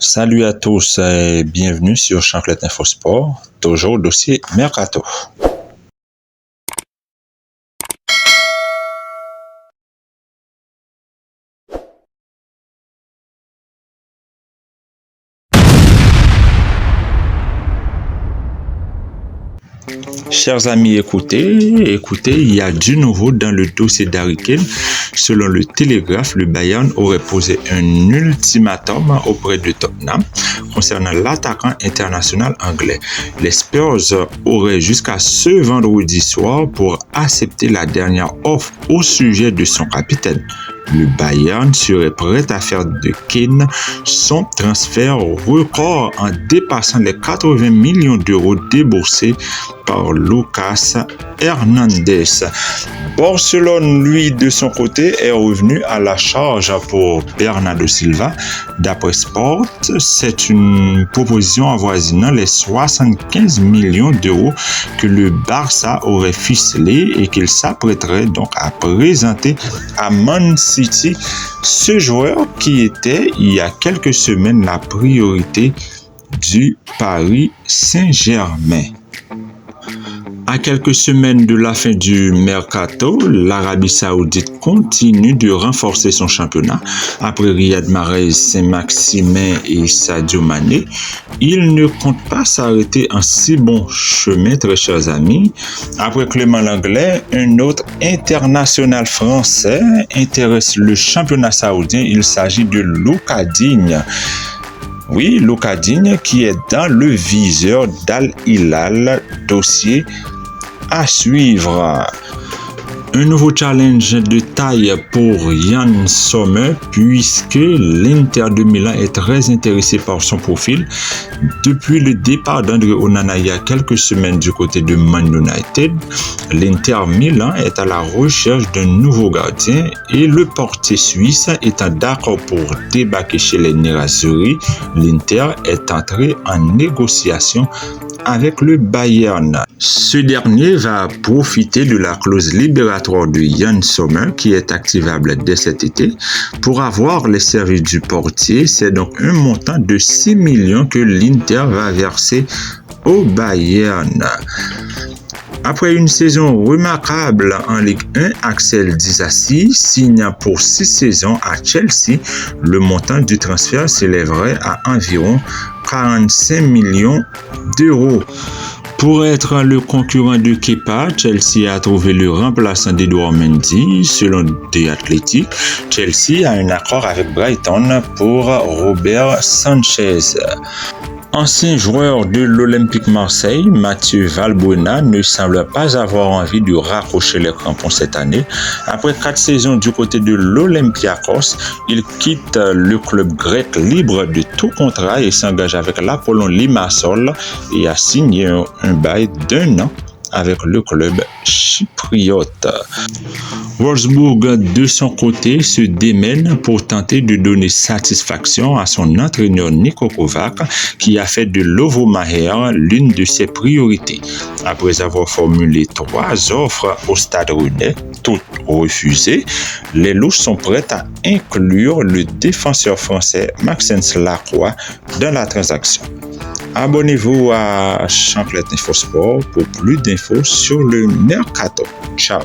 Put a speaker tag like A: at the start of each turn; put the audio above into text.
A: Salut à tous et bienvenue sur Chanclette Info Sport, toujours dossier Mercato. Chers amis, écoutez, il y a du nouveau dans le dossier d'Harry Kane. Selon le Télégraphe, le Bayern aurait posé un ultimatum auprès de Tottenham concernant l'attaquant international anglais. Les Spurs auraient jusqu'à ce vendredi soir pour accepter la dernière offre au sujet de son capitaine. Le Bayern serait prêt à faire de Kane son transfert record en dépassant les 80 millions d'euros déboursés par Lucas Hernandez. Barcelone, lui, de son côté, est revenu à la charge pour Bernardo Silva. D'après Sport, c'est une proposition avoisinant les 75 millions d'euros que le Barça aurait ficelé et qu'il s'apprêterait donc à présenter à Man City. Ce joueur qui était, il y a quelques semaines, la priorité du Paris Saint-Germain. À quelques semaines de la fin du Mercato, l'Arabie Saoudite continue de renforcer son championnat. Après Riyad Mahrez, Saint-Maximin et Sadio Mané, il ne compte pas s'arrêter en si bon chemin, très chers amis. Après Clément Lenglet, un autre international français intéresse le championnat saoudien. Il s'agit de Lucas Digne. Oui, Lucas Digne qui est dans le viseur d'Al Hilal, dossier à suivre. Un nouveau challenge de taille pour Yann Sommer puisque l'Inter de Milan est très intéressé par son profil. Depuis le départ d'André Onana il y a quelques semaines du côté de Man United, l'Inter Milan est à la recherche d'un nouveau gardien et le portier suisse étant d'accord pour débarquer chez les Nerazzurri, l'Inter est entré en négociation avec le Bayern. Ce dernier va profiter de la clause libératoire de Yann Sommer qui est activable dès cet été pour avoir les services du portier. C'est donc un montant de 6 millions que l'Inter va verser au Bayern. Après une saison remarquable en Ligue 1, Axel Disasi signe pour 6 saisons à Chelsea. Le montant du transfert s'élèverait à environ 45 millions d'euros. Pour être le concurrent de Kepa, Chelsea a trouvé le remplaçant d'Edouard Mendy. Selon The Athletic, Chelsea a un accord avec Brighton pour Robert Sanchez. Ancien joueur de l'Olympique Marseille, Mathieu Valbuena ne semble pas avoir envie de raccrocher les crampons cette année. Après 4 saisons du côté de l'Olympiakos, il quitte le club grec libre de tout contrat et s'engage avec l'Apollon Limassol et a signé un bail d'1 an avec le club chypriote. Wolfsburg, de son côté, se démène pour tenter de donner satisfaction à son entraîneur Niko Kovac, qui a fait de Lovo Maher l'une de ses priorités. Après avoir formulé 3 offres au Stade Rennais, toutes refusées, les Louches sont prêts à inclure le défenseur français Maxence Lacroix dans la transaction. Abonnez-vous à Chanclette Info Sport pour plus d'infos sur le Mercato. Ciao!